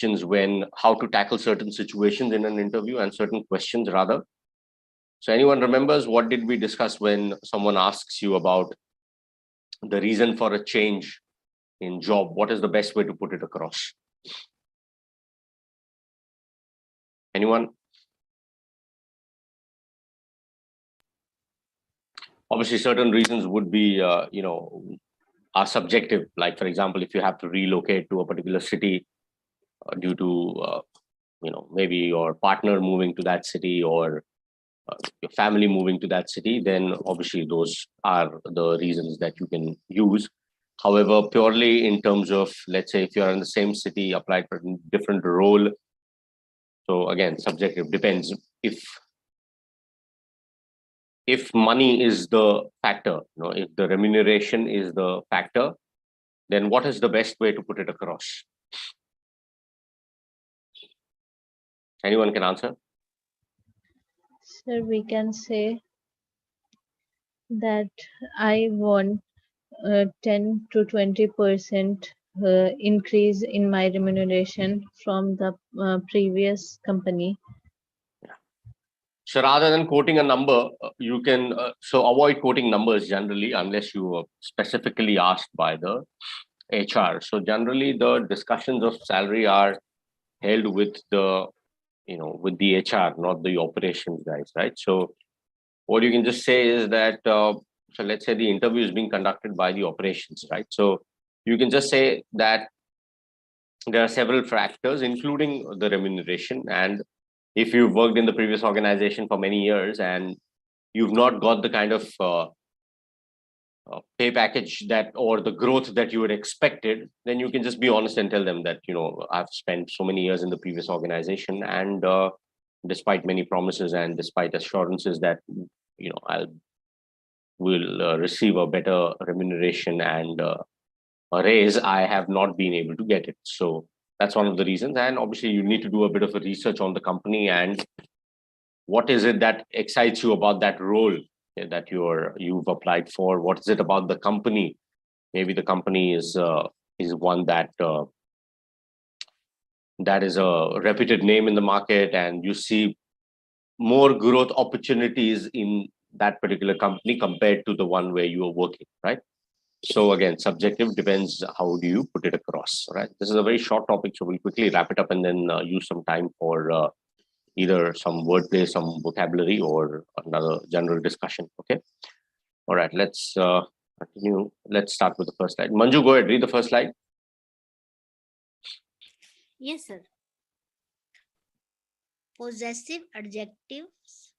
when how to tackle certain situations in an interview and certain questions rather. So anyone remembers what did we discuss when someone asks you about the reason for a change in job? What is the best way to put it across? Anyone? Obviously, certain reasons would be, are subjective. Like, for example, if you have to relocate to a particular city due to, maybe your partner moving to that city or your family moving to that city, then obviously those are the reasons that you can use. However, purely in terms of, let's say, if you're in the same city, applied for a different role. So again, subjective, depends. If money is the factor, if the remuneration is the factor, then what is the best way to put it across? Anyone can answer? Sir, we can say that I want 10 to 20% increase in my remuneration from the previous company. So rather than quoting a number, you can so avoid quoting numbers generally unless you are specifically asked by the HR. So generally the discussions of salary are held with the with the HR, not the operations guys, right? So what you can just say is that so let's say the interview is being conducted by the operations, right? So you can just say that there are several factors including the remuneration, and if you've worked in the previous organization for many years and you've not got the kind of pay package that or the growth that you had expected, then you can just be honest and tell them that I've spent so many years in the previous organization, and despite many promises and despite assurances that I will receive a better remuneration and a raise, I have not been able to get it. So that's one of the reasons. And obviously you need to do a bit of a research on the company and what is it that excites you about that role that you've applied for. What is it about the company? Maybe the company is one that that is a reputed name in the market, and you see more growth opportunities in that particular company compared to the one where you are working, right? So again, subjective, depends how do you put it across, right? This is a very short topic, so we'll quickly wrap it up and then use some time for either some wordplay, some vocabulary, or another general discussion. Okay. All right. Let's continue. Let's start with the first slide. Manju, go ahead. Read the first slide. Yes, sir. Possessive adjectives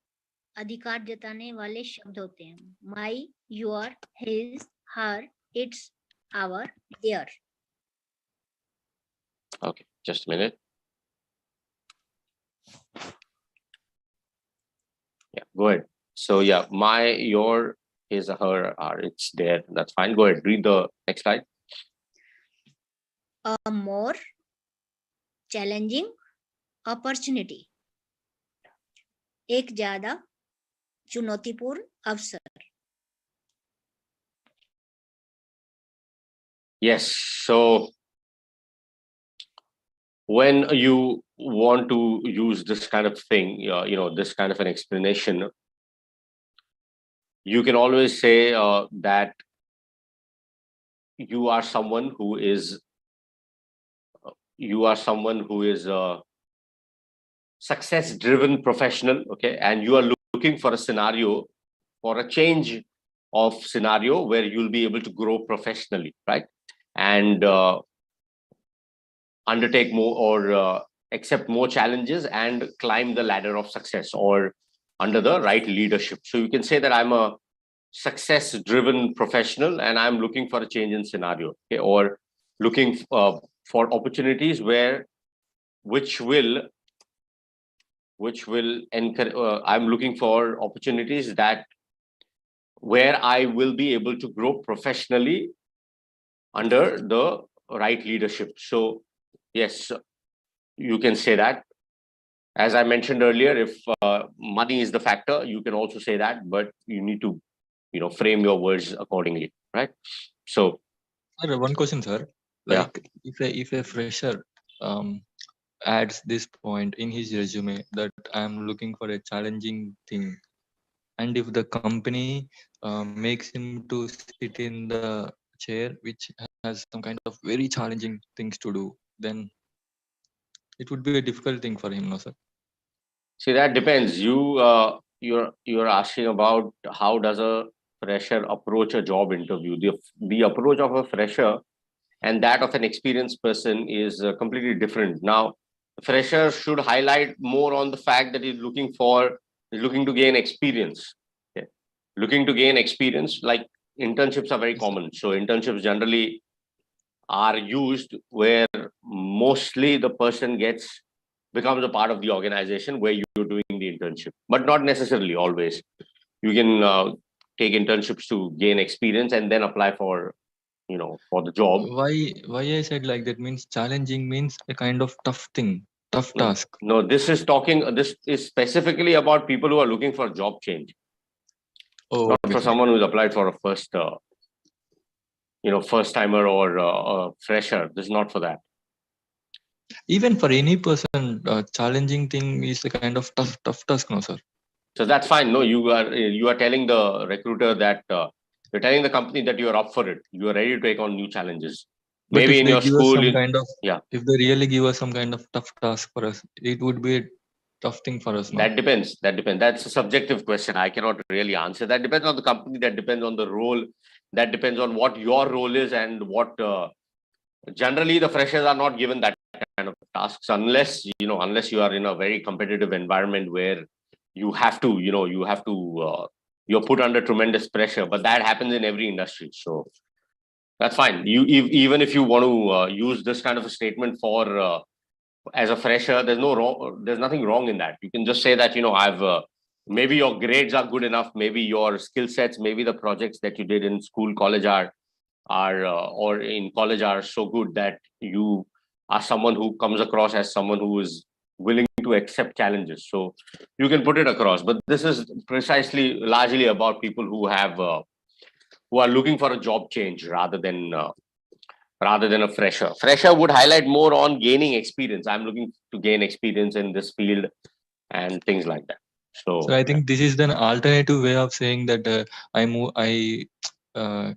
अधिकार जताने वाले शब्द होते हैं. My, your, his, her, its, our, their. Okay, just a minute. Yeah, go ahead. So yeah, my, your, his, her, our, it's, their. That's fine. Go ahead. Read the next slide. A more challenging opportunity. एक ज्यादा चुनौतीपूर्ण अवसर. Yes. So when you want to use this kind of thing, this kind of an explanation, you can always say that you are someone who is a success driven professional, okay, and you are looking for a scenario, for a change of scenario where you'll be able to grow professionally, right? And undertake more or accept more challenges and climb the ladder of success, or under the right leadership. So you can say that I'm a success driven professional and I'm looking for a change in scenario, okay? Or looking for opportunities which will encourage, I'm looking for opportunities that where I will be able to grow professionally under the right leadership. So yes, you can say that. As I mentioned earlier, if money is the factor, you can also say that, but you need to frame your words accordingly, right? So sir, one question, sir. Like, if a fresher adds this point in his resume that I am looking for a challenging thing, and if the company makes him to sit in the chair which has some kind of very challenging things to do, then it would be a difficult thing for him, no sir? See, that depends. You're asking about how does a fresher approach a job interview. The approach of a fresher and that of an experienced person is completely different. Now, a fresher should highlight more on the fact that he's looking to gain experience. Okay. Looking to gain experience, like internships are very common. So internships generally are used where mostly the person becomes a part of the organization where you're doing the internship, but not necessarily always. You can take internships to gain experience and then apply for for the job. Why I said like that means challenging means a kind of tough thing, tough No, task. no, this is specifically about people who are looking for job change, Oh, not okay, for sir. someone who's applied for a first timer or a fresher. This is not for that. Even for any person, challenging thing is a kind of tough task, no sir? So that's fine. No, you are telling the recruiter that you're telling the company that you are up for it. You are ready to take on new challenges. But Maybe if in they your give us school, some kind of, yeah, if they really give us some kind of tough task for us, it would be a tough thing for us, no? that depends. That depends. That's a subjective question. I cannot really answer. That depends on the company. That depends on the role. That depends on what your role is and what. Generally, the freshers are not given that kind of tasks unless you are in a very competitive environment where you have to, you're put under tremendous pressure. But that happens in every industry. So that's fine. Even if you want to use this kind of a statement for as a fresher, there's nothing wrong in that. You can just say that I've maybe your grades are good enough, maybe your skill sets, maybe the projects that you did in school, college or in college are so good that you are someone who comes across as someone who is willing to accept challenges. So you can put it across. But this is precisely largely about people who are looking for a job change rather than a fresher. Fresher would highlight more on gaining experience. I'm looking to gain experience in this field and things like that. So So I think this is an alternative way of saying that I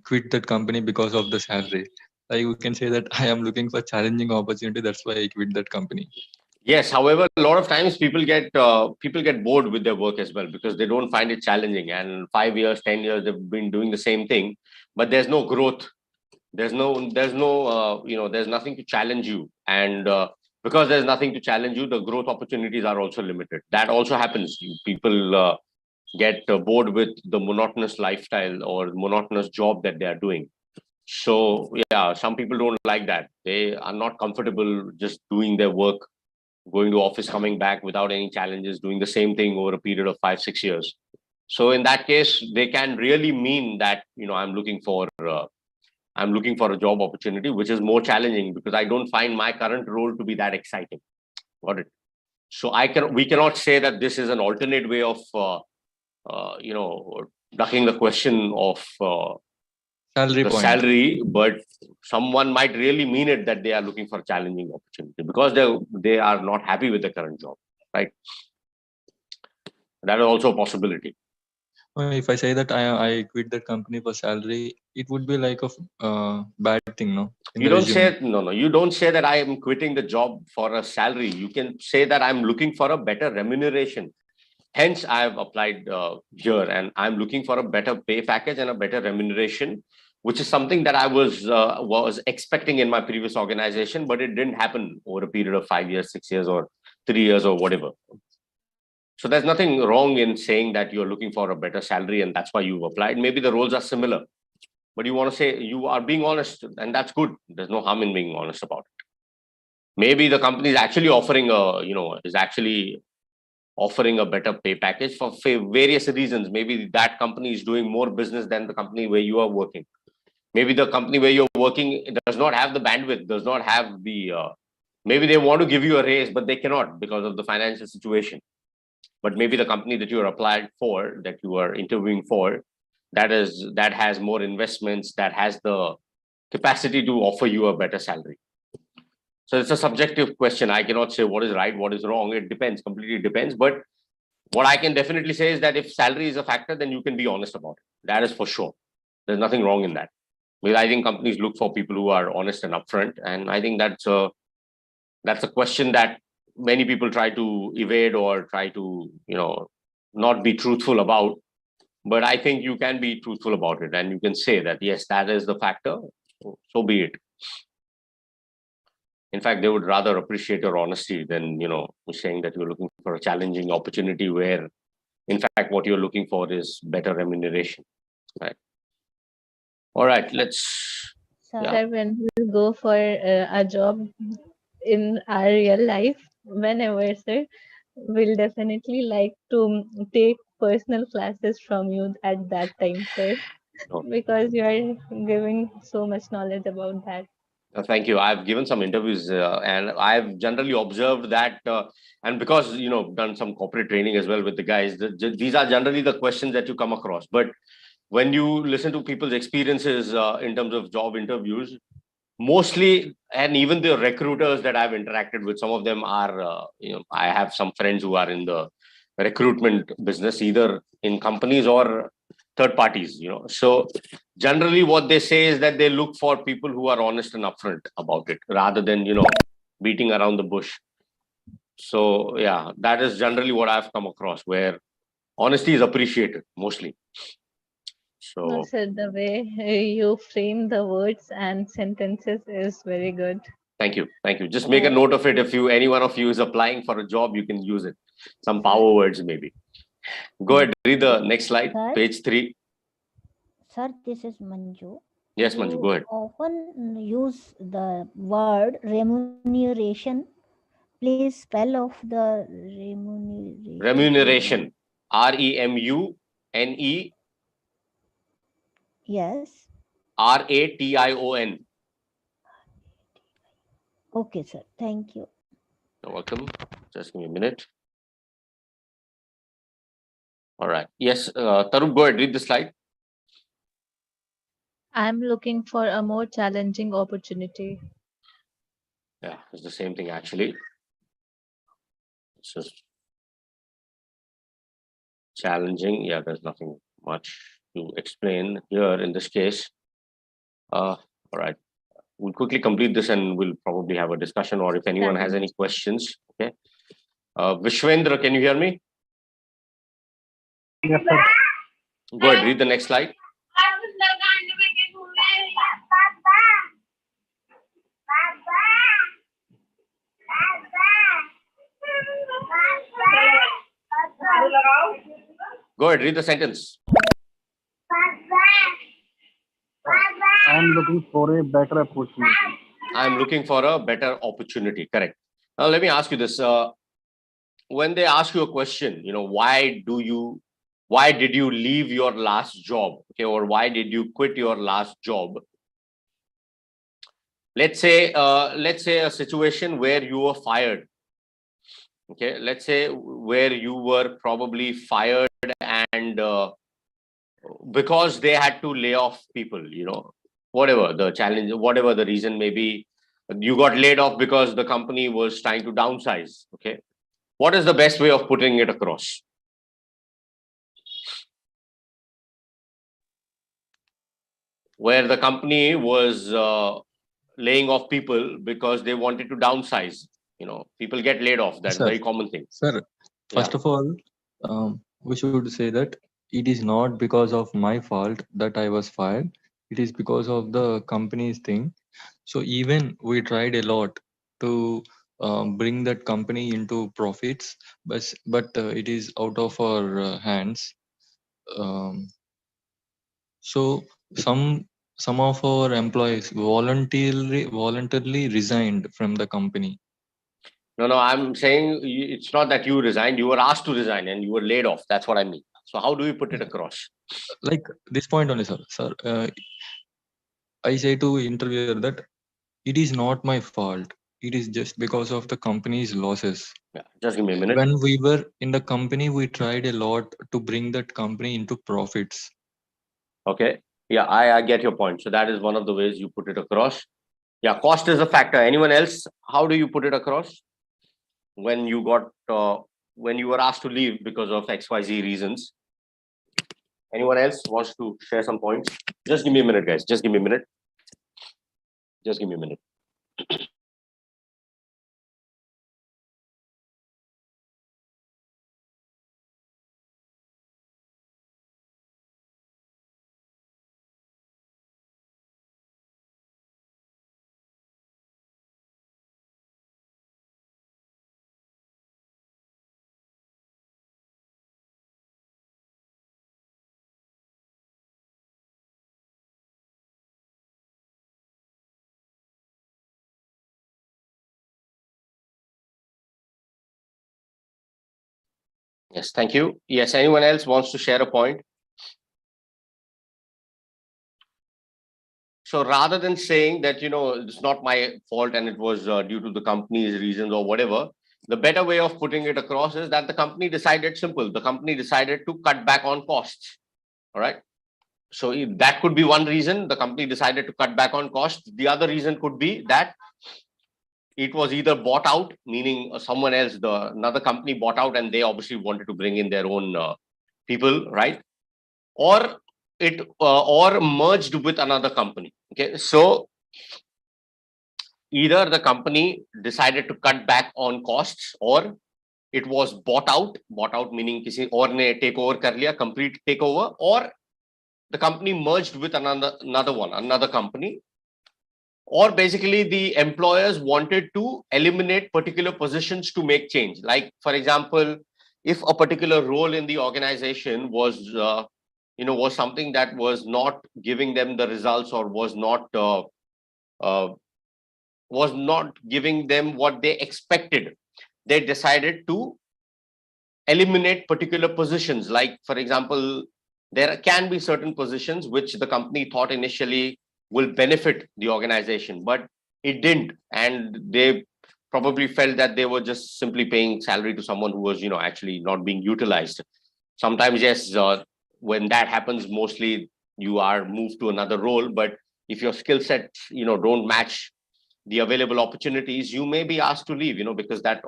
quit that company because of the salary. Like we can say that I am looking for challenging opportunity. That's why I quit that company. yes, however, a lot of times people get bored with their work as well because they don't find it challenging. And 5 years, 10 years, they've been doing the same thing, but there's no growth. There's nothing to challenge you, and because there's nothing to challenge you, the growth opportunities are also limited. That also happens. People get bored with the monotonous lifestyle or monotonous job that they are doing. So yeah, some people don't like that. They are not comfortable just doing their work, going to office, coming back without any challenges, doing the same thing over a period of 5 6 years. So in that case, they can really mean that I'm looking for a job opportunity which is more challenging because I don't find my current role to be that exciting. Got it? So we cannot say that this is an alternate way of ducking the question of Salary the point. salary, but someone might really mean it that they are looking for a challenging opportunity because they are not happy with the current job, right? That is also a possibility. If I say that I quit that company for salary, it would be like a bad thing, no? In You the don't resume. say no. You don't say that I am quitting the job for a salary. You can say that I'm looking for a better remuneration. Hence, I have applied here, and I'm looking for a better pay package and a better remuneration, which is something that I was expecting in my previous organization, but it didn't happen over a period of 5 years, 6 years, or 3 years, or whatever. So there's nothing wrong in saying that you're looking for a better salary, and that's why you've applied. Maybe the roles are similar, but you want to say you are being honest, and that's good. There's no harm in being honest about it. Maybe the company is actually offering a better pay package for various reasons. Maybe that company is doing more business than the company where you are working. Maybe the company where you're working does not have the bandwidth, does not have the. Maybe they want to give you a raise, but they cannot because of the financial situation. But maybe the company that you are applied for, that you are interviewing for, that has more investments, that has the capacity to offer you a better salary. So it's a subjective question. I cannot say what is right, what is wrong. It depends, completely depends. But what I can definitely say is that if salary is a factor, then you can be honest about it. That is for sure. There's nothing wrong in that. Because I think companies look for people who are honest and upfront. And I think that's a question that many people try to evade or try to, not be truthful about. But I think you can be truthful about it and you can say that, yes, that is the factor. So be it. In fact, they would rather appreciate your honesty than, saying that you're looking for a challenging opportunity where, in fact, what you're looking for is better remuneration. Right. All right, let's. Sir, when we go for a job in our real life, whenever, sir, we'll definitely like to take personal classes from you at that time, sir, because you are giving so much knowledge about that. Thank you. I've given some interviews and I've generally observed that, and because, done some corporate training as well with the guys, these are generally the questions that you come across. But when you listen to people's experiences in terms of job interviews, mostly, and even the recruiters that I've interacted with, some of them are, I have some friends who are in the recruitment business, either in companies or third parties, So generally what they say is that they look for people who are honest and upfront about it rather than, beating around the bush. So yeah, that is generally what I've come across, where honesty is appreciated mostly. So No, sir, the way you frame the words and sentences is very good. Thank you. Just make a note of it. If any one of you is applying for a job, you can use it. Some power words maybe. Go ahead, read the next slide, Sir? page 3. Sir, this is Manju. Yes, Manju, go ahead. Often use the word remuneration. Please spell of the remuneration. Remuneration. REMUNE. Yes. RATION. Okay, sir. Thank you. You're welcome. Just give me a minute. All right. Yes, Tarup, go ahead, read the slide. I'm looking for a more challenging opportunity. Yeah, it's the same thing actually. It's just challenging. Yeah, there's nothing much to explain here in this case. All right. We'll quickly complete this and we'll probably have a discussion, or if anyone has any questions. Okay. Vishwendra, can you hear me? Yes, sir. Go ahead, read the next slide. Go ahead, read the sentence. I am looking for a better opportunity. I'm looking for a better opportunity. Correct. Now, let me ask you this. When they ask you a question, why did you leave your last job? Okay, or why did you quit your last job? Let's say a situation where you were fired. Okay, let's say where you were probably fired and because they had to lay off people, whatever the challenge, whatever the reason may be, you got laid off because the company was trying to downsize. Okay, what is the best way of putting it across? Where the company was laying off people because they wanted to downsize. People get laid off. That's a very common thing. Sir, first of all, we should say that it is not because of my fault that I was fired. It is because of the company's thing. So even we tried a lot to bring that company into profits, but it is out of our hands. So some of our employees voluntarily resigned from the company. No, I'm saying it's not that you resigned. You were asked to resign and you were laid off. That's what I mean. So how do we put it across? Like this point only, sir. I say to interviewer that it is not my fault. It is just because of the company's losses. Yeah, just give me a minute. When we were in the company, we tried a lot to bring that company into profits. Okay. Yeah, I get your point. So that is one of the ways you put it across. Yeah, cost is a factor. Anyone else? How do you put it across when you got when you were asked to leave because of XYZ reasons? Anyone else wants to share some points? Just give me a minute, guys. Just give me a minute. Just give me a minute. Yes, thank you. Yes, anyone else wants to share a point? So rather than saying that, it's not my fault and it was due to the company's reasons or whatever, the better way of putting it across is that the company decided simple. The company decided to cut back on costs. All right. So that could be one reason the company decided to cut back on costs. The other reason could be that it was either bought out, meaning someone else, another company bought out, and they obviously wanted to bring in their own people, right? Or it or merged with another company. Okay, so either the company decided to cut back on costs, or it was bought out meaning किसी और ने take over कर लिया, complete takeover, or the company merged with another company, or basically the employers wanted to eliminate particular positions to make change. Like, for example, if a particular role in the organization was was something that was not giving them the results, or uh, was not giving them what they expected, they decided to eliminate particular positions. Like, for example, there can be certain positions which the company thought initially will benefit the organization, but it didn't, and they probably felt that they were just simply paying salary to someone who was actually not being utilized. Sometimes, yes, when that happens, mostly you are moved to another role, but if your skill sets don't match the available opportunities, you may be asked to leave, because that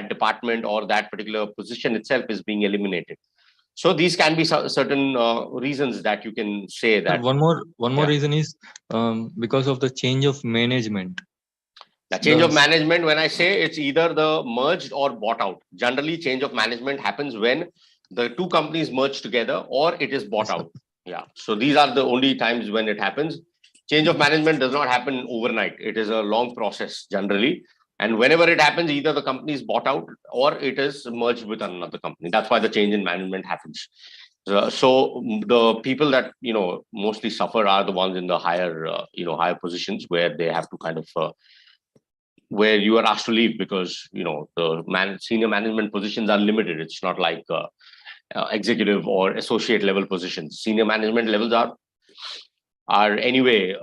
department or that particular position itself is being eliminated. So these can be certain reasons that you can say that. One more Yeah. reason is because of the change of management. The change of management, when I say, it's either the merged or bought out. Generally, change of management happens when the two companies merge together or it is bought out. Yeah. So these are the only times when it happens. Change of management does not happen overnight. It is a long process generally. And whenever it happens, either the company is bought out or it is merged with another company. That's why the change in management happens. So the people that mostly suffer are the ones in the higher higher positions, where they have to kind of where you are asked to leave, because the senior management positions are limited. It's not like executive or associate level positions. Senior management levels are anyway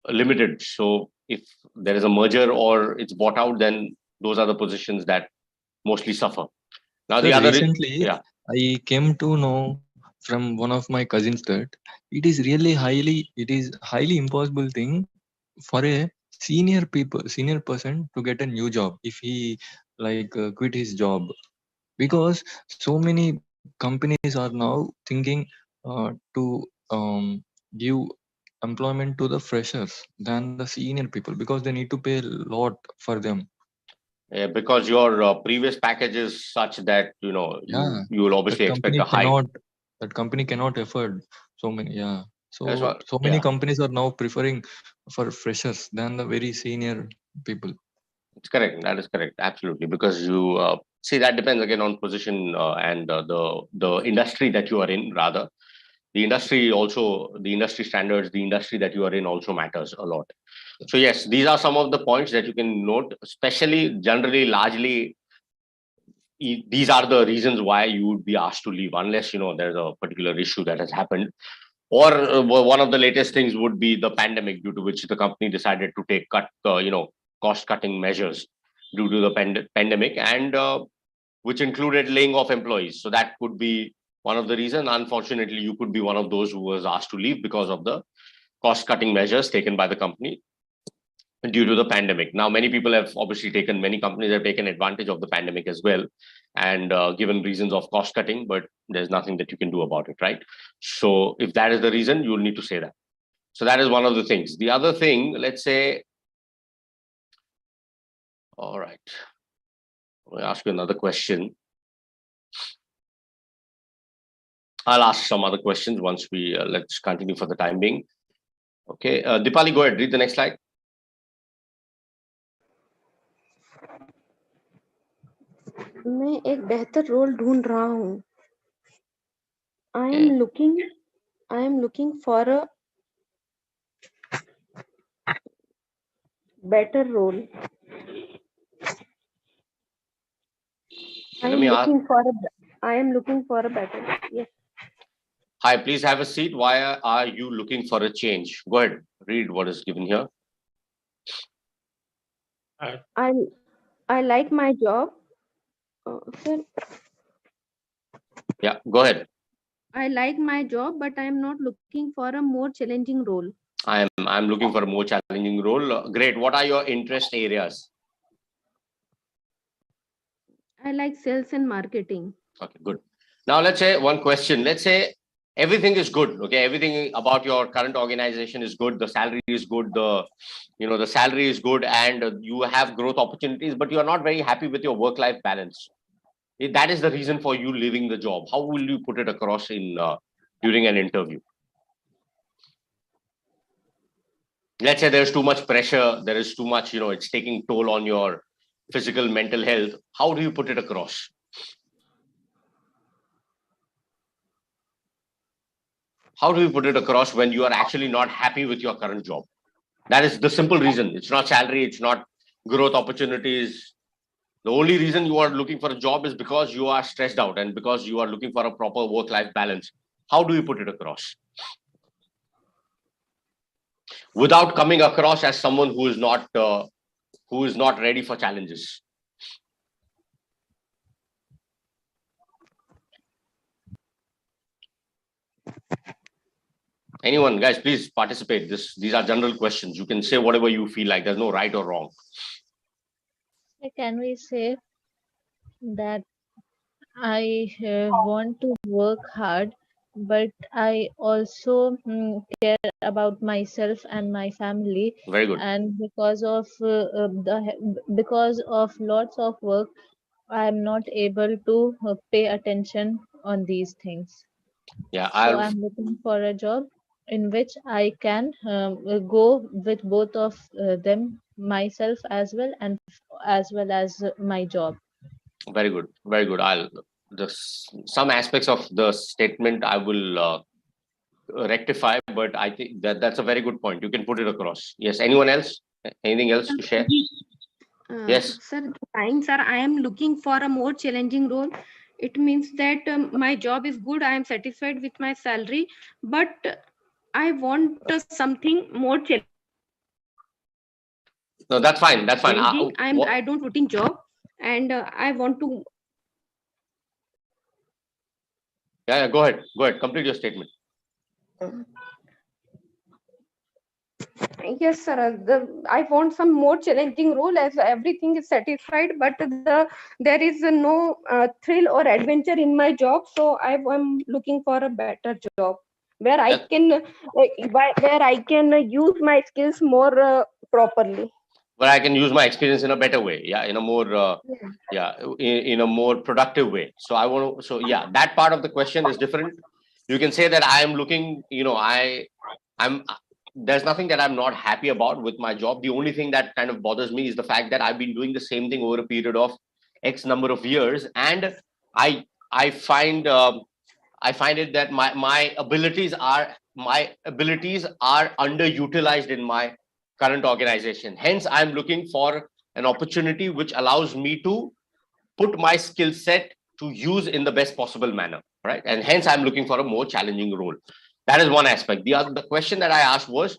limited. So if there is a merger or it's bought out, then those are the positions that mostly suffer. Now, Sir, the other recently, yeah, I came to know from one of my cousins that it is highly impossible thing for a senior person to get a new job if he quit his job, because so many companies are now thinking to give employment to the freshers than the senior people, because they need to pay a lot for them. because your previous package is such that Yeah, you will that obviously expect company a hike. cannot afford so many. Yeah, That's what, so many companies are now preferring for freshers than the very senior people. it's correct. That is correct. Absolutely. Because you see, that depends again on position and the industry that you are in. Rather, the industry standards, the industry that you are in also matters a lot. So yes, these are some of the points that you can note. Especially, generally, largely, these are the reasons why you would be asked to leave, unless there's a particular issue that has happened. Or one of the latest things would be the pandemic, due to which the company decided to take cost cutting measures due to the pandemic, and which included laying off employees. So that could be one of the reasons. Unfortunately, you could be one of those who was asked to leave because of the cost cutting measures taken by the company. due to the pandemic. Now, many people have obviously many companies have taken advantage of the pandemic as well, and given reasons of cost cutting, but there's nothing that you can do about it, right? So if that is the reason, you'll need to say that. So that is one of the things. The other thing, let's say, all right, I'll ask you another question. I'll ask some other questions once we, let's continue for the time being. Okay, Dipali, go ahead, read the next slide. मैं एक बेहतर role ढूंढ रहा हूँ. I am looking for a better role. I am looking for a better. Yes. Hi, please have a seat. Why are you looking for a change? Go ahead, read what is given here. I like my job. Sir, Yeah, go ahead. I like my job, but I am not looking for a more challenging role. I'm looking for a more challenging role. Great. What are your interest areas? I like sales and marketing. Okay, good. Now let's say one question. Let's say everything is good. Okay, everything about your current organization is good. The salary is good. The salary is good, and you have growth opportunities, but you are not very happy with your work-life balance. If that is the reason for you leaving the job, how will you put it across in during an interview? Let's say there's too much pressure. There is too much. It's taking toll on your physical, mental health. How do you put it across? How do you put it across when you are actually not happy with your current job? That is the simple reason. It's not salary. It's not growth opportunities. The only reason you are looking for a job is because you are stressed out and because you are looking for a proper work-life balance. How do you put it across? Without coming across as someone who is not ready for challenges. Anyone, guys, please participate. These are general questions. You can say whatever you feel like. There's no right or wrong. Can we say that I want to work hard, but I also care about myself and my family. Very good. And because of lots of work, I am not able to pay attention on these things. Yeah, So I'm looking for a job in which I can go with both of them, myself as well as my job. very good. Very good. Some aspects of the statement I will rectify, but I think that's a very good point. You can put it across. Yes. Anyone else? Anything else to share? Yes. Sir, the line, sir, I am looking for a more challenging role. It means that my job is good. I am satisfied with my salary, but I want something more challenging. No, that's fine. That's fine. I don't routine job, and I want to. Yeah, go ahead. Go ahead. Complete your statement. Yes, sir. I want some more challenging role as everything is satisfied, but there is no thrill or adventure in my job. So I am looking for a better job where I can use my skills more properly. Where I can use my experience in a better way. Yeah, in a more in a more productive way. So I want to. So yeah, that part of the question is different. You can say that I am looking. I'm. There's nothing that I'm not happy about with my job. The only thing that kind of bothers me is the fact that I've been doing the same thing over a period of X number of years, and I find it that my abilities are underutilized in my current organization. Hence, I'm looking for an opportunity which allows me to put my skill set to use in the best possible manner, right? And hence, I'm looking for a more challenging role. That is one aspect. The question that I asked was,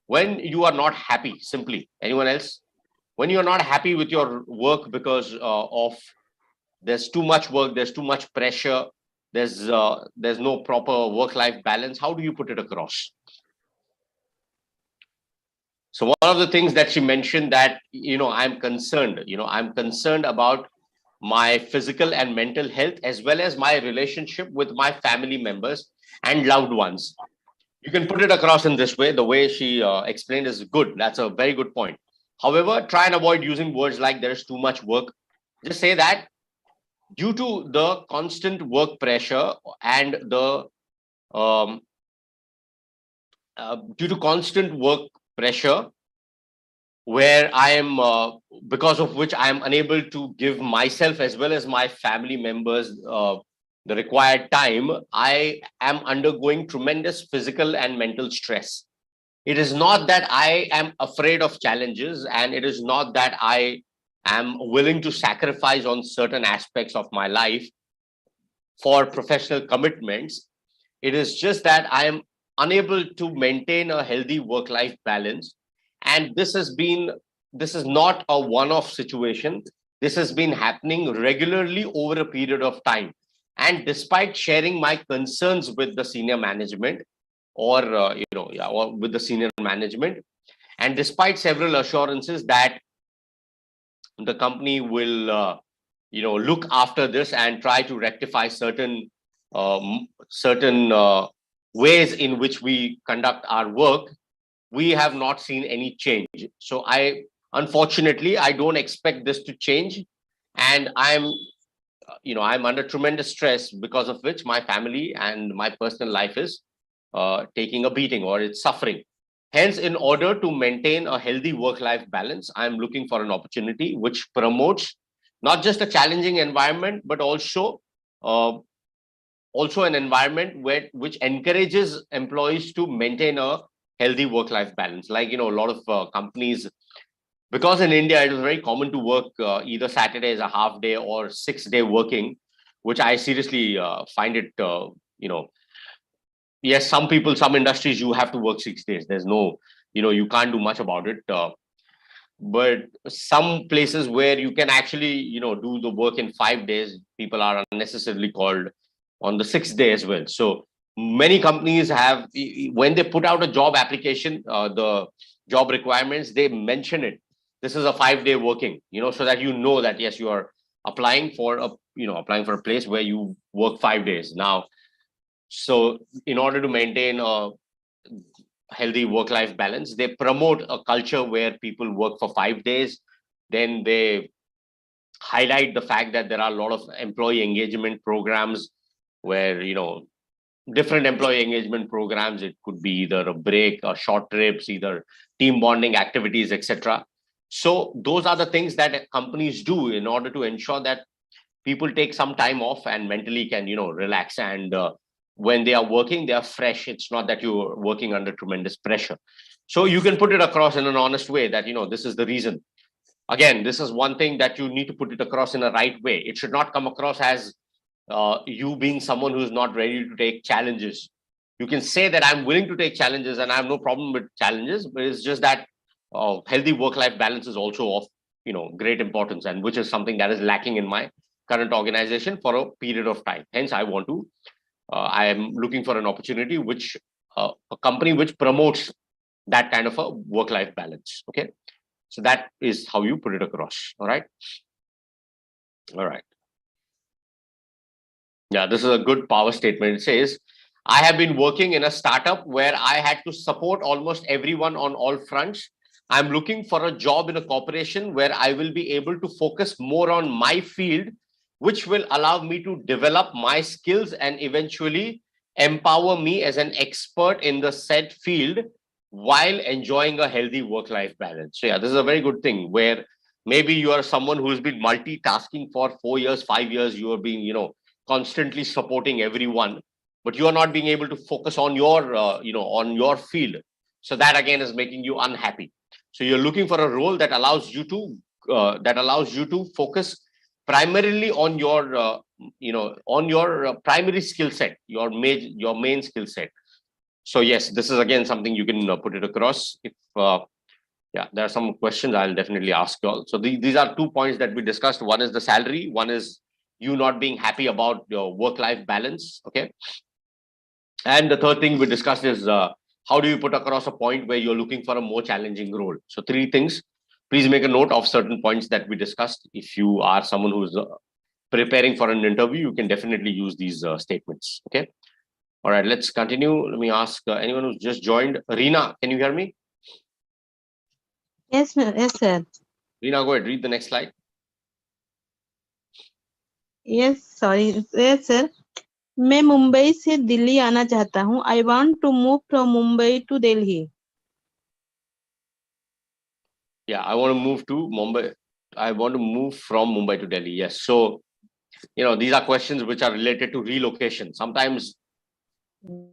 when you are not happy, simply, anyone else? When you're not happy with your work because of there's too much work, there's too much pressure, there's no proper work-life balance, how do you put it across? So one of the things that she mentioned that, I'm concerned about my physical and mental health, as well as my relationship with my family members and loved ones. You can put it across in this way. The way she explained is good. That's a very good point. However, try and avoid using words like there's too much work. Just say that due to the constant work pressure and the um, due to constant work pressure, where I am, because of which I am unable to give myself as well as my family members the required time, I am undergoing tremendous physical and mental stress. It is not that I am afraid of challenges, and it is not that I am willing to sacrifice on certain aspects of my life for professional commitments. It is just that I am unable to maintain a healthy work-life balance. And this is not a one-off situation. This has been happening regularly over a period of time. And despite sharing my concerns with the senior management, or with the senior management, and despite several assurances that the company will look after this and try to rectify certain ways in which we conduct our work, we have not seen any change. So unfortunately, I don't expect this to change, and I'm under tremendous stress, because of which my family and my personal life is taking a beating, or it's suffering. Hence, in order to maintain a healthy work-life balance, I'm looking for an opportunity which promotes not just a challenging environment, but also an environment which encourages employees to maintain a healthy work-life balance. Like, a lot of companies, because in India it is very common to work either Saturday as a half day or 6-day working, which I seriously find it, yes, some people, some industries, you have to work 6 days. There's no, you can't do much about it. But some places where you can actually, do the work in 5 days, people are unnecessarily called on the 6th day as well. So many companies have, when they put out a job application, the job requirements, they mention it. This is a 5-day working, so that that yes, you are applying for a place where you work 5 days. Now, so in order to maintain a healthy work-life balance, they promote a culture where people work for 5 days. Then they highlight the fact that there are a lot of employee engagement programs where, different employee engagement programs, it could be either a break or short trips, either team bonding activities, etc. So those are the things that companies do in order to ensure that people take some time off and mentally can, relax. And when they are working, they are fresh. It's not that you're working under tremendous pressure. So you can put it across in an honest way that, this is the reason. Again, this is one thing that you need to put it across in a right way. It should not come across as you being someone who's not ready to take challenges. You can say that I'm willing to take challenges and I have no problem with challenges, but it's just that healthy work-life balance is also of, great importance, and which is something that is lacking in my current organization for a period of time. Hence, I am looking for an opportunity which a company which promotes that kind of a work-life balance. Okay, so that is how you put it across. All right. Yeah, this is a good power statement. It says, I have been working in a startup where I had to support almost everyone on all fronts. I'm looking for a job in a corporation where I will be able to focus more on my field, which will allow me to develop my skills and eventually empower me as an expert in the said field while enjoying a healthy work-life balance. So yeah, this is a very good thing where maybe you are someone who's been multitasking for 4 years, 5 years, you are being, constantly supporting everyone, but you are not being able to focus on on your field. So that again is making you unhappy. So you're looking for a role that allows you to focus primarily on your primary skill set, your main skill set. So yes, this is again something you can put it across. If yeah, there are some questions I'll definitely ask you all. So these are 2 points that we discussed. One is the salary, one is you not being happy about your work-life balance. Okay. And the third thing we discussed is how do you put across a point where you're looking for a more challenging role? So 3 things. Please make a note of certain points that we discussed. If you are someone who's preparing for an interview, you can definitely use these statements. Okay. All right, let's continue. Let me ask anyone who's just joined. Reena, can you hear me? Yes, yes, sir. Reena, go ahead. Read the next slide. Yes, sorry. Yes, sir. मैं मुंबई से दिल्ली आना चाहता हूँ. I want to move from Mumbai to Delhi. Yeah, I want to move to Mumbai. I want to move from Mumbai to Delhi. Yes. So, these are questions which are related to relocation. Sometimes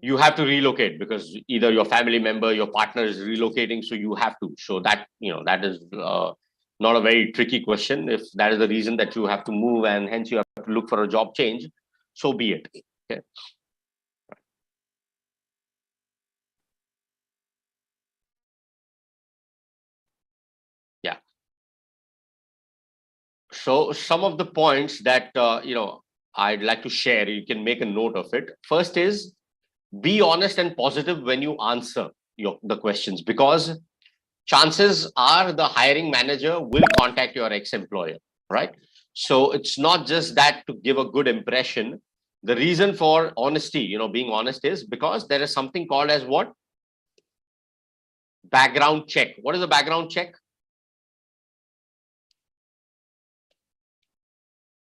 you have to relocate because either your family member, your partner is relocating, so you have to. So that, that is not a very tricky question. If that is the reason that you have to move and hence you have to look for a job change, so be it. Okay. Yeah. So some of the points that, I'd like to share, you can make a note of it. First is, be honest and positive when you answer the questions, because chances are the hiring manager will contact your ex-employer, right? So it's not just that to give a good impression. The reason for honesty, being honest, is because there is something called as what? Background check. What is a background check?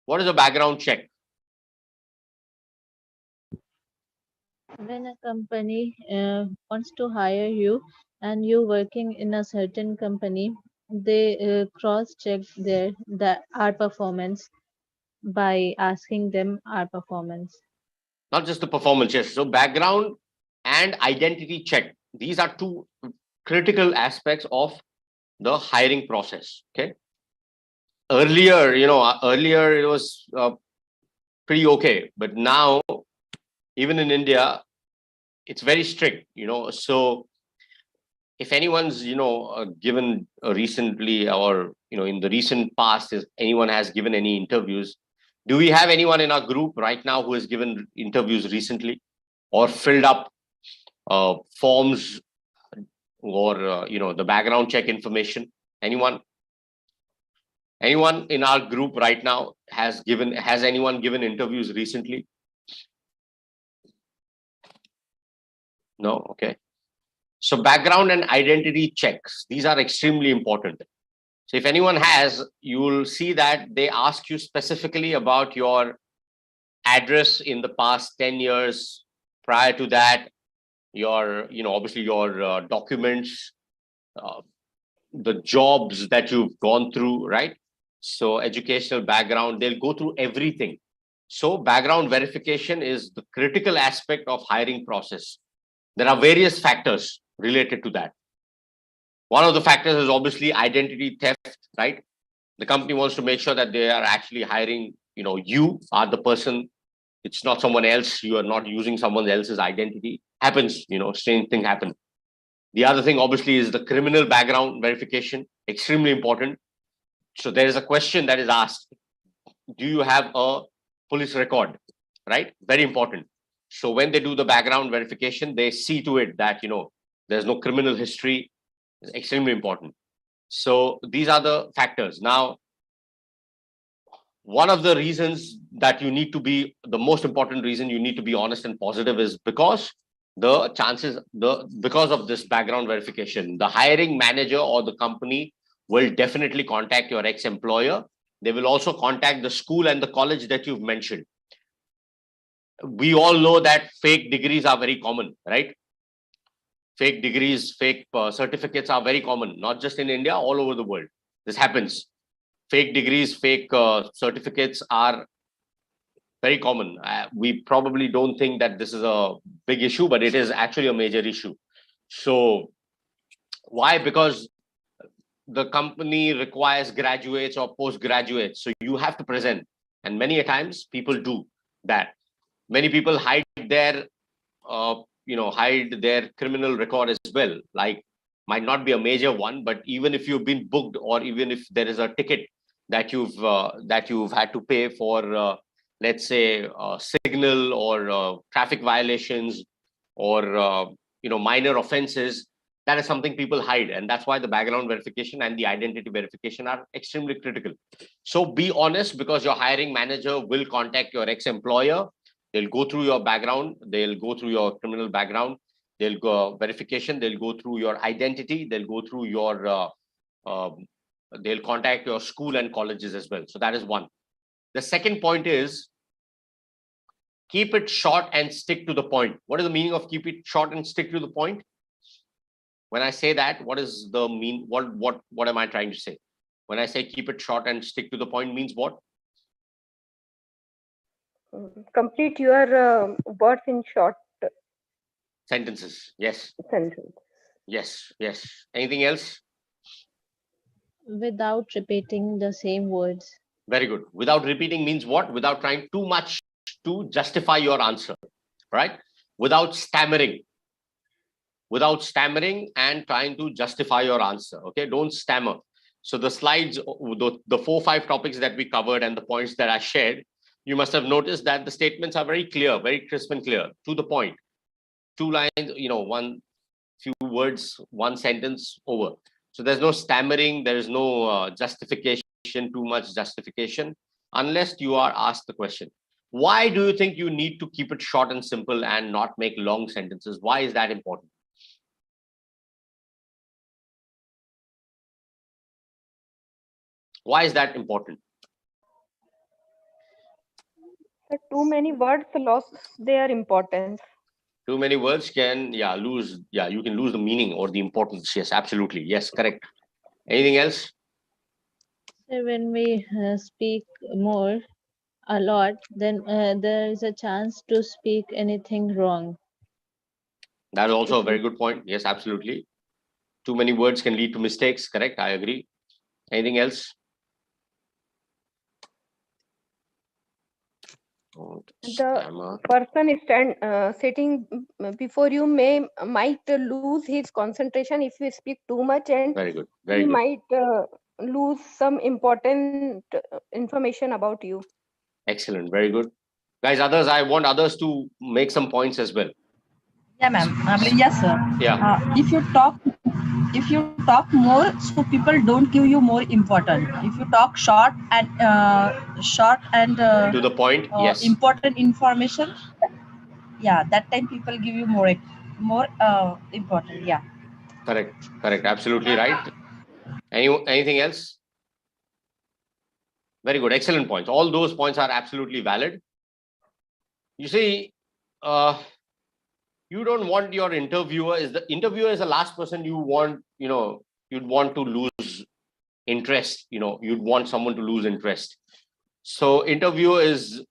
What is a background check? When a company wants to hire you and you're working in a certain company, they cross-check our performance by asking them our performance. Not just the performance, yes. So background and identity check. These are 2 critical aspects of the hiring process. Okay. Earlier it was pretty okay, but now even in India, it's very strict. So if anyone's given recently, or in the recent past, if anyone has given any interviews, do we have anyone in our group right now who has given interviews recently or filled up forms or the background check information? Anyone in our group right now has anyone given interviews recently? No. Okay. So background and identity checks, these are extremely important. So if anyone has, you will see that they ask you specifically about your address in the past 10 years. Prior to that, your, obviously your documents, the jobs that you've gone through, right? So educational background, they'll go through everything. So background verification is the critical aspect of hiring process. There are various factors related to that. One of the factors is obviously identity theft, right? The company wants to make sure that they are actually hiring, you are the person. It's not someone else. You are not using someone else's identity. Happens, strange thing happen. The other thing obviously is the criminal background verification, extremely important. So there is a question that is asked, do you have a police record, right? Very important. So when they do the background verification, they see to it that, there's no criminal history. It's extremely important. So these are the factors. Now, one of the reasons that you need to be, the most important reason you need to be honest and positive is because because of this background verification, the hiring manager or the company will definitely contact your ex-employer. They will also contact the school and the college that you've mentioned. We all know that fake degrees are very common, right? Fake degrees, fake certificates are very common, not just in India, all over the world. This happens. Fake degrees, fake certificates are very common. We probably don't think that this is a big issue, but it is actually a major issue. So why? Because the company requires graduates or postgraduates. So you have to present. And many a times people do that. Many people hide their criminal record as well. Like, might not be a major one, but even if you've been booked, or even if there is a ticket that you've had to pay for, let's say, signal or traffic violations, or minor offenses, that is something people hide. And that's why the background verification and the identity verification are extremely critical. So be honest, because your hiring manager will contact your ex-employer. They'll go through your background. They'll go through your criminal background. They'll go verification. They'll go through your identity. They'll go through your, they'll contact your school and colleges as well. So that is one. The second point is keep it short and stick to the point. What is the meaning of keep it short and stick to the point? When I say that, what is the mean? What am I trying to say? When I say keep it short and stick to the point means what? Complete your words in short Sentences. Yes. sentence. Yes. Yes. Anything else? Without repeating the same words. Very good. Without repeating means what? Without trying too much to justify your answer, right? Without stammering. Without stammering and trying to justify your answer. Okay, don't stammer. So the slides, the 4-5 topics that we covered and the points that I shared, you must have noticed that the statements are very clear, very crisp and clear, to the point. 2 lines, one few words, 1 sentence, over. So there's no stammering, there is no justification, too much justification, unless you are asked the question. Why do you think you need to keep it short and simple and not make long sentences? Why is that important? Why is that important? Too many words lost their importance. Too many words can, lose, you can lose the meaning or the importance. Yes, absolutely. Yes, correct. Anything else? So when we speak a lot, then there is a chance to speak anything wrong. That is also a very good point. Yes, absolutely. Too many words can lead to mistakes. Correct. I agree. Anything else? The person is sitting before you might lose his concentration if you speak too much, and very good. He might lose some important information about you. Excellent. Very good. Guys, I want others to make some points as well. Yeah, ma'am. Yes, sir. Yeah. If you talk more, so people don't give you more important. If you talk short and to the point, yes. Important information. Yeah, that time people give you more important. Yeah. Correct. Absolutely right. Anything else? Very good. Excellent points. All those points are absolutely valid. You see, you don't want your interviewer is the last person you want, you'd want to lose interest, you'd want someone to lose interest. So interviewer is,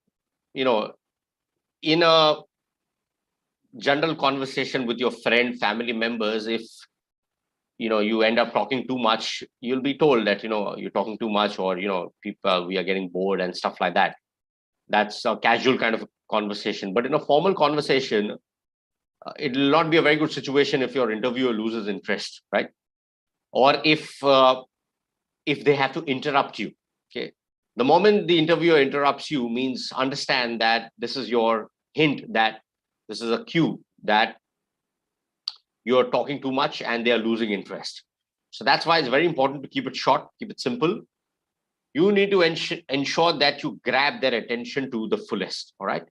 in a general conversation with your friend, family members, if you end up talking too much, you'll be told that you're talking too much, or people, we are getting bored and stuff like that. That's a casual kind of conversation. But in a formal conversation, it will not be a very good situation if your interviewer loses interest, right? Or if they have to interrupt you. Okay, the moment the interviewer interrupts you means understand that this is your hint, that this is a cue that you're talking too much and they are losing interest. So that's why it's very important to keep it short, keep it simple. You need to ensure that you grab their attention to the fullest. All right.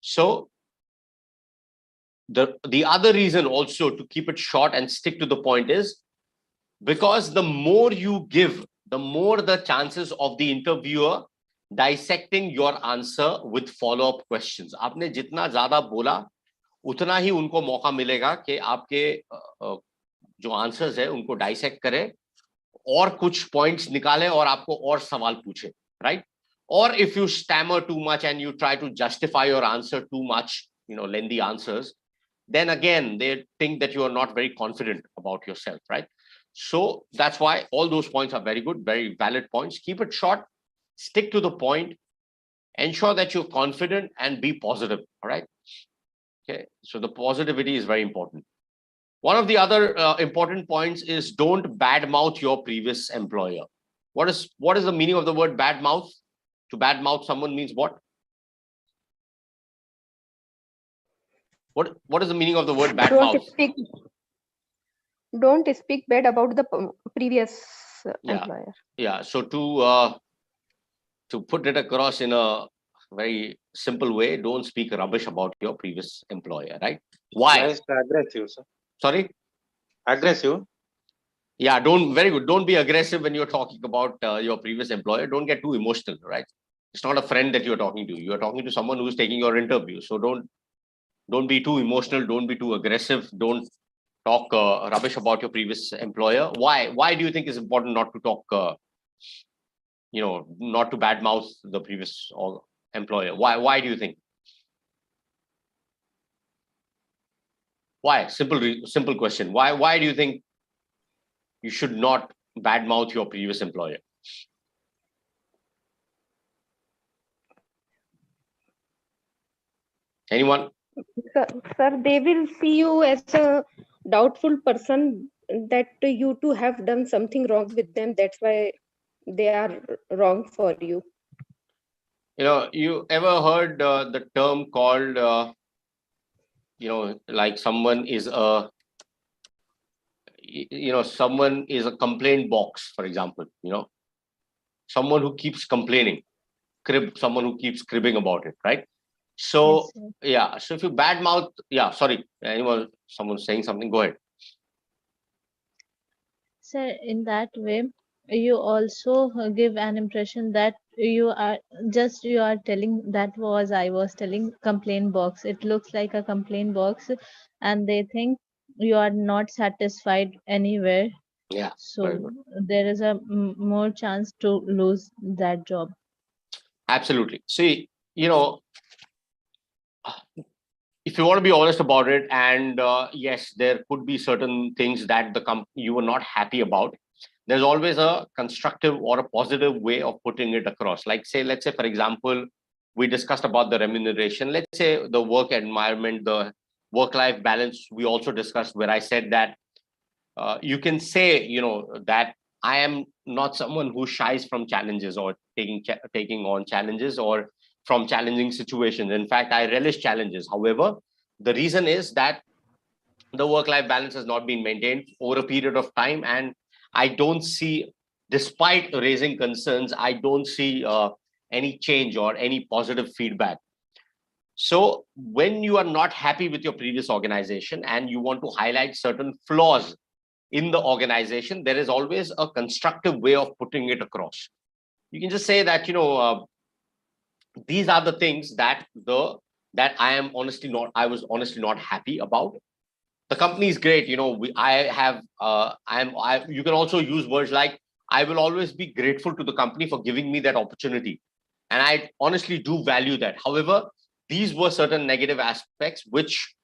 So the other reason also to keep it short and stick to the point is because the more you give, the more the chances of the interviewer dissecting your answer with follow-up questions. आपने जितना ज़्यादा बोला, उतना ही उनको मौका मिलेगा कि आपके जो आंसर्स है उनको डाइसेक्ट करें और कुछ पॉइंट्स निकालें और आपको और सवाल पूछे, right? Or if you stammer too much and you try to justify your answer too much, lengthy answers, then again they think that you are not very confident about yourself, right? So that's why all those points are very good, very valid points. Keep it short, stick to the point, ensure that you're confident and be positive. All right. Okay. So the positivity is very important. One of the other important points is don't badmouth your previous employer. What is the meaning of the word badmouth? To badmouth someone means what? What is the meaning of the word bad Don't mouth? speak bad about the previous Yeah. employer. Yeah. So to put it across in a very simple way, don't speak rubbish about your previous employer, right? Why? Nice, aggressive, sir. Sorry. Aggressive. Yeah. Very good. Don't be aggressive when you're talking about your previous employer. Don't get too emotional, right? It's not a friend that you're talking to. You're talking to someone who's taking your interview. So don't be too emotional. Don't be too aggressive. Don't talk rubbish about your previous employer. Why do you think it's important not to talk not to badmouth the previous employer? Why do you think? Why? Simple question. Why do you think you should not badmouth your previous employer? Anyone? Sir, they will see you as a doubtful person, that you too have done something wrong with them. That's why they are wrong for you. You ever heard the term called like someone is a complaint box, for example. Someone who keeps complaining, someone who keeps cribbing about it, right? So Yes, sir. yeah, so if you badmouth, sorry, someone saying something, go ahead. Sir, in that way, you also give an impression that you are telling, that was I was telling, complaint box. It looks like a complaint box, and they think you are not satisfied anywhere. Yeah, very So good. there is a more chance to lose that job. Absolutely. See, if you want to be honest about it, and yes, there could be certain things that you were not happy about. There's always a constructive or a positive way of putting it across. Let's say, for example, we discussed about the remuneration. Let's say the work environment, the work-life balance. We also discussed where I said that you can say, that I am not someone who shies from challenges or taking on challenges or from challenging situations. In fact, I relish challenges. However, the reason is that the work-life balance has not been maintained over a period of time, and I don't see, despite raising concerns, I don't see any change or any positive feedback. So when you are not happy with your previous organization and you want to highlight certain flaws in the organization, there is always a constructive way of putting it across. You can just say that, these are the things that I was honestly not happy about. The company is great. You can also use words like, I will always be grateful to the company for giving me that opportunity. And I honestly do value that. However, these were certain negative aspects, which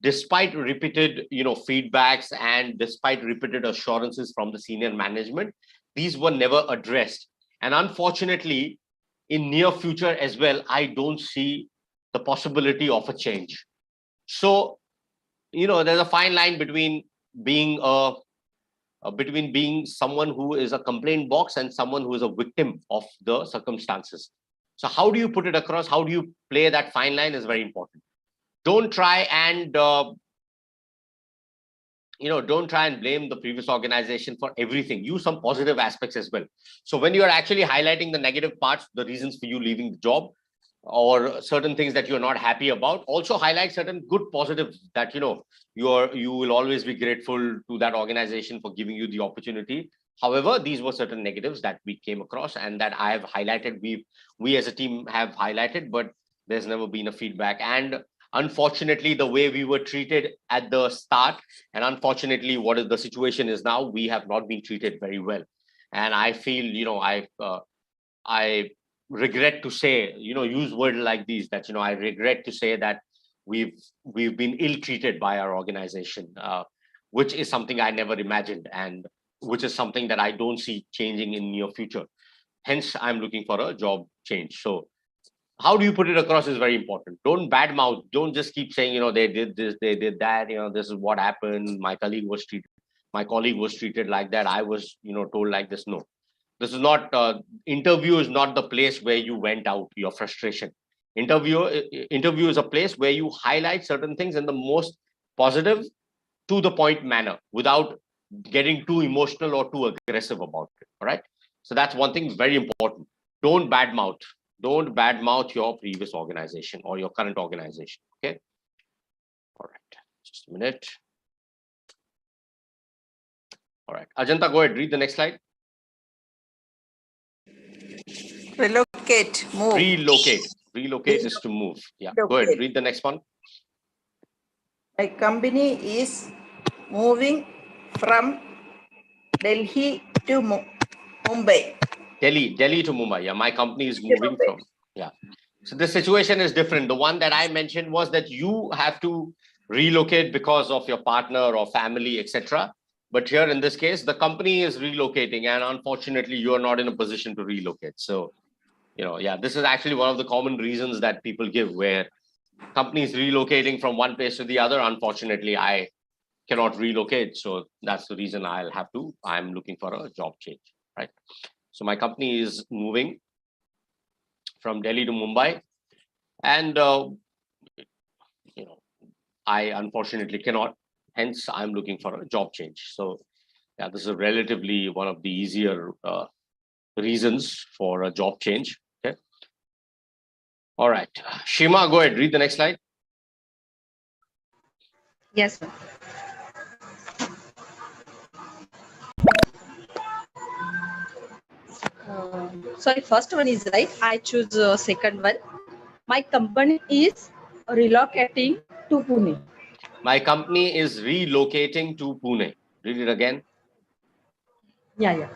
despite repeated, feedbacks and despite repeated assurances from the senior management, these were never addressed. And unfortunately, in near future as well, I don't see the possibility of a change. So, there's a fine line between being someone who is a complaint box and someone who is a victim of the circumstances. So how do you put it across? How do you play that fine line is very important. Don't try and blame the previous organization for everything. Use some positive aspects as well. So when you are actually highlighting the negative parts, the reasons for you leaving the job, or certain things that you're not happy about, also highlight certain good positives that you will always be grateful to that organization for giving you the opportunity. However, these were certain negatives that we came across and that I have highlighted, we as a team have highlighted, but there's never been a feedback. And unfortunately, the way we were treated at the start, and unfortunately what is the situation is now, we have not been treated very well. And I feel, I regret to say, use words like these, that I regret to say that we've been ill-treated by our organization, which is something I never imagined, and which is something that I don't see changing in near future. Hence, I'm looking for a job change. So how do you put it across is very important. Don't badmouth. Don't just keep saying, they did this, they did that, this is what happened, my colleague was treated like that, I was, told like this. No, this is not interview is not the place where you vent out your frustration. Interview is a place where you highlight certain things in the most positive, to the point manner without getting too emotional or too aggressive about it. All right. So that's one thing very important. Don't badmouth. Don't badmouth your previous organization or your current organization. Okay. All right. Just a minute. All right. Ajanta, go ahead. Read the next slide. Relocate, move. Relocate. Relocate is to move. Yeah. Go ahead. Read the next one. My company is moving from Delhi to Mumbai. Delhi to Mumbai. Yeah. My company is moving from. Yeah. So the situation is different. The one that I mentioned was that you have to relocate because of your partner or family, etc. But here in this case, the company is relocating, and unfortunately, you are not in a position to relocate. So, yeah, this is actually one of the common reasons that people give, where companies relocating from one place to the other. Unfortunately, I cannot relocate. So that's the reason I'm looking for a job change, right? So my company is moving from Delhi to Mumbai, and I unfortunately cannot. Hence, I'm looking for a job change. So, yeah, this is relatively one of the easier reasons for a job change. Okay. All right, Shima, go ahead. Read the next slide. Yes, sir. Sorry, first one is right. I choose second one. My company is relocating to Pune. My company is relocating to Pune. Read it again. Yeah.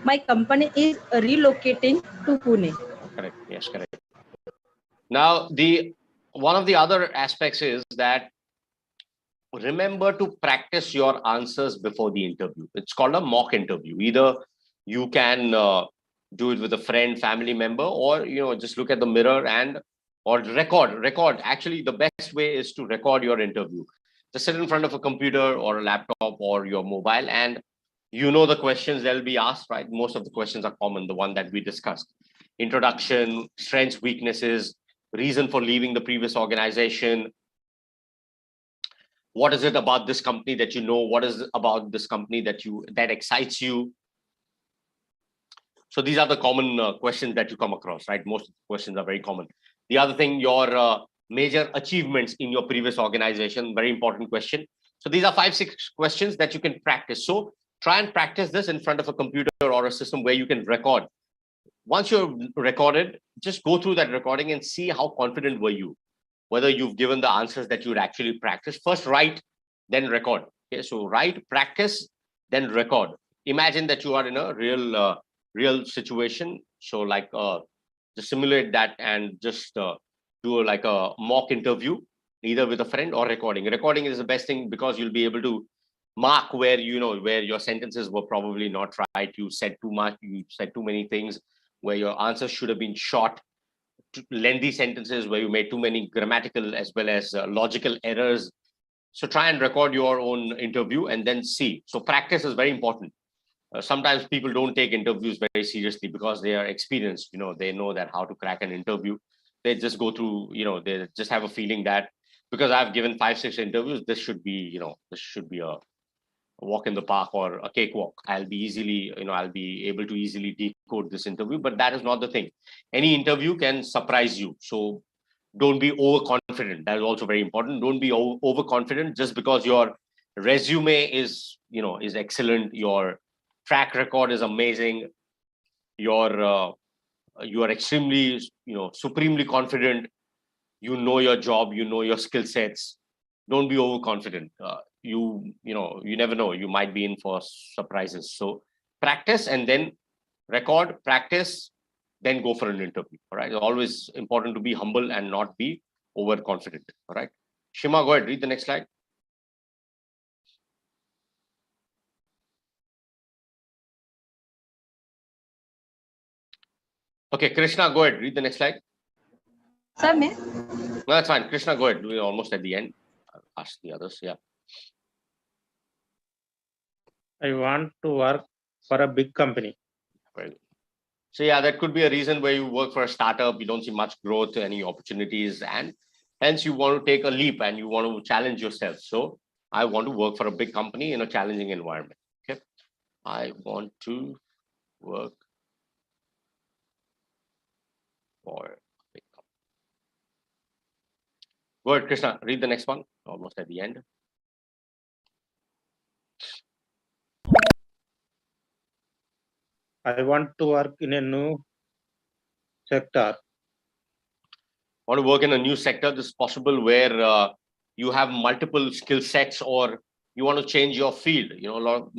My company is relocating to Pune. Correct. Yes, correct. Now, one of the other aspects is that remember to practice your answers before the interview. It's called a mock interview. Either you can do it with a friend, family member, or just look at the mirror or record. Actually, the best way is to record your interview. Just sit in front of a computer or a laptop or your mobile, and the questions that will be asked, right? Most of the questions are common, the one that we discussed: introduction, strengths, weaknesses, reason for leaving the previous organization. What is it about this company that what is it about this company that excites you? So these are the common questions that you come across, right? Most of the questions are very common. The other thing, your major achievements in your previous organization, very important question. So these are 5-6 questions that you can practice. So try and practice this in front of a computer or a system where you can record. Once you're recorded, just go through that recording and see how confident were you, whether you've given the answers that you would actually practice. First write, then record. Okay, so write, practice, then record. Imagine that you are in a real situation. So just simulate that and just do like a mock interview, either with a friend or recording. Recording is the best thing because you'll be able to mark where where your sentences were probably not right. You said too much, you said too many things, where your answers should have been short, lengthy sentences, where you made too many grammatical as well as logical errors. So try and record your own interview and then see. So practice is very important. Sometimes people don't take interviews very seriously because they are experienced. They know that how to crack an interview. They just go through. They just have a feeling that because I've given 5-6 interviews, this should be a walk in the park or a cakewalk. I'll be able to easily decode this interview. But that is not the thing. Any interview can surprise you. So don't be overconfident. That is also very important. Don't be overconfident just because your resume is excellent, your track record is amazing, you are extremely supremely confident, your job, your skill sets. Don't be overconfident. You never know, you might be in for surprises. So practice and then record, practice, then go for an interview. All right, it's always important to be humble and not be overconfident. All right, Shima, go ahead, read the next slide. Okay, Krishna, go ahead, read the next slide. Sir, may? No, that's fine. Krishna, go ahead. We're almost at the end. I'll ask the others. Yeah. I want to work for a big company. Well, So yeah, that could be a reason where you work for a startup, you don't see much growth, any opportunities, and hence you want to take a leap and you want to challenge yourself. So I want to work for a big company in a challenging environment. Okay, I want to work for a big company. Go ahead, Krishna, read the next one. Almost at the end. I want to work in a new sector. Want to work in a new sector. This is possible where you have multiple skill sets, or you want to change your field. You know, a lot of